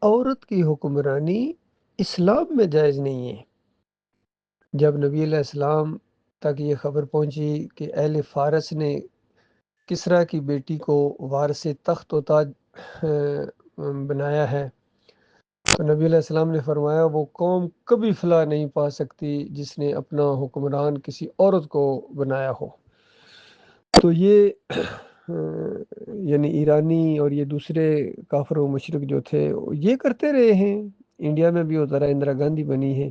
عورت کی حکمرانی اسلام میں جائز نہیں ہے۔ جب نبی علیہ السلام تک یہ خبر پہنچی کہ اہل فارس نے کسریٰ کی بیٹی کو وارث تخت و تاج بنایا ہے، تو نبی علیہ السلام نے فرمایا وہ قوم کبھی فلاح نہیں پا سکتی جس نے اپنا حکمران کسی عورت کو بنایا ہو۔ تو یہ یعنی ایرانی اور یہ دوسرے کافر و مشرک جو تھے یہ کرتے رہے ہیں۔ انڈیا میں بھی وہ ذرا اندرا گاندھی بنی ہے،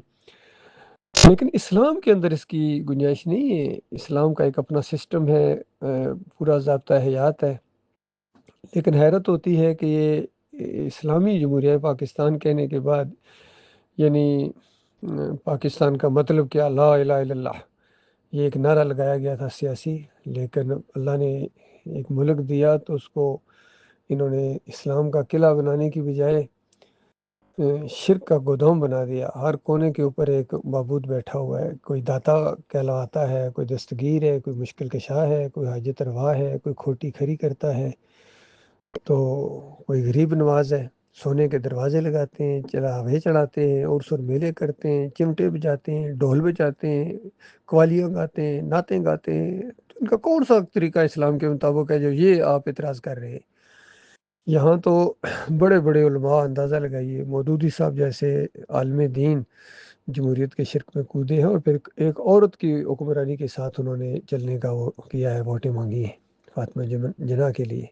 لیکن اسلام کے اندر اس کی گنجائش نہیں ہے۔ اسلام کا ایک اپنا سسٹم ہے، پورا ضابطہ حیات ہے۔ لیکن حیرت ہوتی ہے کہ یہ اسلامی جمہوریہ پاکستان کہنے کے بعد یعنی پاکستان کا مطلب کیا، لا الہ الا اللہ، یہ ایک نعرہ لگایا گیا تھا سیاسی، لیکن اللہ نے ایک ملک دیا تو اس کو انہوں نے اسلام کا قلعہ بنانے کی بجائے شرک کا گودام بنا دیا۔ ہر کونے کے اوپر ایک معبود بیٹھا ہوا ہے، کوئی داتا کہلاتا ہے، کوئی دستگیر ہے، کوئی مشکل کشا ہے، کوئی حاجت روا ہے، کوئی کھوٹی کھری کرتا ہے، تو کوئی غریب نواز ہے۔ سونے کے دروازے لگاتے ہیں، چڑھاوے چڑھاتے ہیں، عرس اور میلے کرتے ہیں، چمٹے بجاتے ہیں، ڈھول بجاتے ہیں، قوالیاں گاتے ہیں، نعتیں گاتے ہیں۔ تو ان کا کون سا طریقہ اسلام کے مطابق ہے جو یہ آپ اعتراض کر رہے ہیں؟ یہاں تو بڑے بڑے علماء اندازہ لگائیے، مودودی صاحب جیسے عالم دین جمہوریت کے شرک میں کودے ہیں، اور پھر ایک عورت کی حکمرانی کے ساتھ انہوں نے چلنے کا وہ کیا ہے، ووٹیں مانگی ہیں فاطمہ جناح کے لیے۔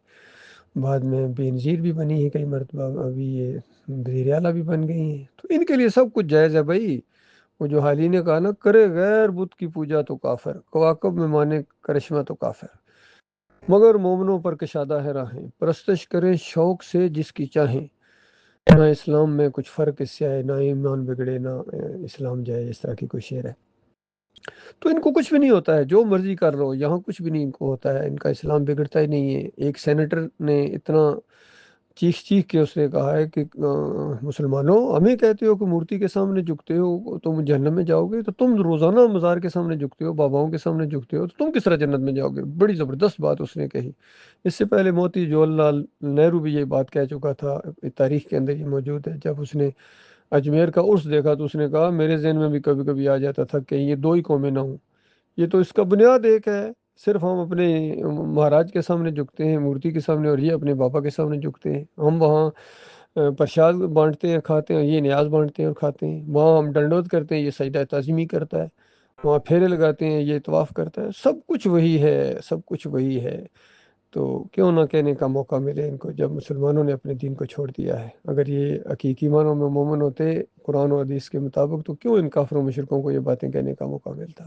بعد میں بے نظیر بھی بنی ہے کئی مرتبہ، ابھی یہ وزیر اعلیٰ بھی بن گئی ہیں، تو ان کے لیے سب کچھ جائز ہے بھائی۔ وہ جو حالی نے کہا نا، کرے غیر بت کی پوجا تو کافر، کواکب میں مانے کرشمہ تو کافر، مگر مومنوں پر کشادہ ہے راہیں، پرستش کریں شوق سے جس کی چاہیں، نہ اسلام میں کچھ فرق اس سے آئے، نہ ایمان بگڑے نہ اسلام جائے، اس طرح کی کوئی شعر ہے۔ تو ان کو کچھ بھی نہیں ہوتا ہے، جو مرضی کر رہو، یہاں کچھ بھی نہیں ان کو ہوتا ہے، ان کا اسلام بگڑتا ہی نہیں ہے۔ ایک سینیٹر نے اتنا چیخ چیخ کے اس نے کہا ہے کہ مسلمانوں، ہمیں کہتے ہو کہ مورتی کے سامنے جھکتے ہو تم جہنم میں جاؤ گے، تو تم روزانہ مزار کے سامنے جھکتے ہو، باباؤں کے سامنے جھکتے ہو، تو تم کس طرح جنت میں جاؤ گے؟ بڑی زبردست بات اس نے کہی۔ اس سے پہلے موتی جواہر لال نہرو بھی یہ بات کہہ چکا تھا، تاریخ کے اندر یہ موجود ہے۔ جب اس نے اجمیر کا عرس دیکھا تو اس نے کہا میرے ذہن میں بھی کبھی کبھی آ جاتا تھا کہ یہ دو ہی قومیں نہ ہوں، یہ تو اس کا بنیاد ایک ہے، صرف ہم اپنے مہاراج کے سامنے جھکتے ہیں، مورتی کے سامنے، اور یہ اپنے بابا کے سامنے جھکتے ہیں۔ ہم وہاں پرشاد بانٹتے ہیں، کھاتے ہیں، یہ نیاز بانٹتے ہیں اور کھاتے ہیں۔ وہاں ہم ڈنڈوت کرتے ہیں، یہ سجدہ تعظیمی کرتا ہے۔ وہاں پھیرے لگاتے ہیں، یہ طواف کرتا ہے۔ سب کچھ وہی ہے، سب کچھ وہی ہے۔ تو کیوں نہ کہنے کا موقع ملے ان کو، جب مسلمانوں نے اپنے دین کو چھوڑ دیا ہے۔ اگر یہ حقیقی معنوں میں مومن ہوتے قرآن و حدیث کے مطابق، تو کیوں ان کافروں مشرکوں کو یہ باتیں کہنے کا موقع ملتا؟